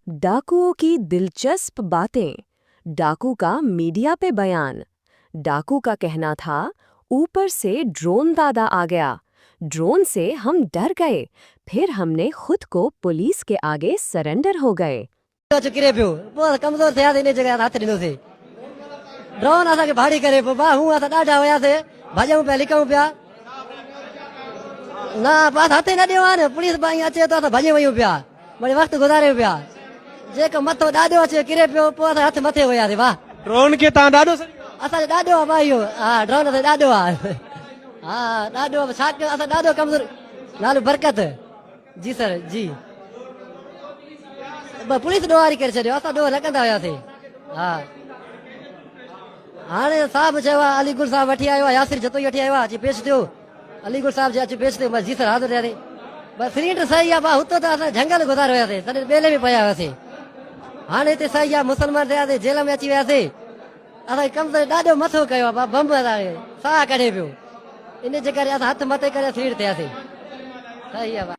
डाकुओं की दिलचस्प बातें। डाकू का मीडिया पे बयान। डाकू का कहना था, ऊपर से ड्रोन दादा आ गया। ड्रोन से हम डर गए। फिर हमने खुद को पुलिस के आगे सरेंडर हो गए। किरे पियो पोइ कमज़ोर थियासीं इन जॻह हथ ॾिनोसीं ड्रोन असांखे भाड़ी करे पियो भाउ हूअं असां ॾाढा हुयासीं भॼूं पिया लिकूं पिया न बसि हथ ई न ॾियो आहे न पुलिस भाई अचे तो असां भॼी वयूं पिया वरी वक़्तु गुज़ारियो पिया जेको मथो ॾाढो अचे किरे पियो पोइ असां हथ मथे हुयासीं वाह ड्रोन खे तव्हां ॾाढो असांजो ॾाढो आहे भाई इहो हा ड्रोन ते ॾाढो आहे हा ॾाढो आहे छा कयूं असां ॾाढो कमज़ोर नालो बरकत जी सर जी पुलिस ॾोहारी करे छॾियो असां ॾोह न कंदा हुयासीं हा हाणे साहिबु चयो आहे अलीगुल साहिबु वठी आयो आहे यासिर जतोई वठी आयो आहे अची पेश थियो अलीगुल साहिबु जे अची पेश थियो बसि जी सर हाज़िर थियासीं बसि सिलेंडर सही आहे भाउ हुते त असां झंगल गुज़ारे हुयासीं तॾहिं ॿेले में पिया हुआसीं हाणे हिते सही आहे मुस्लमान थियासीं जेल में अची वियासीं असांखे कम त ॾाढो मथो कयो आहे बंब असांखे साह कढे पियो इन जे करे असां हथ मथे करे स्लीड थियासीं सही आहे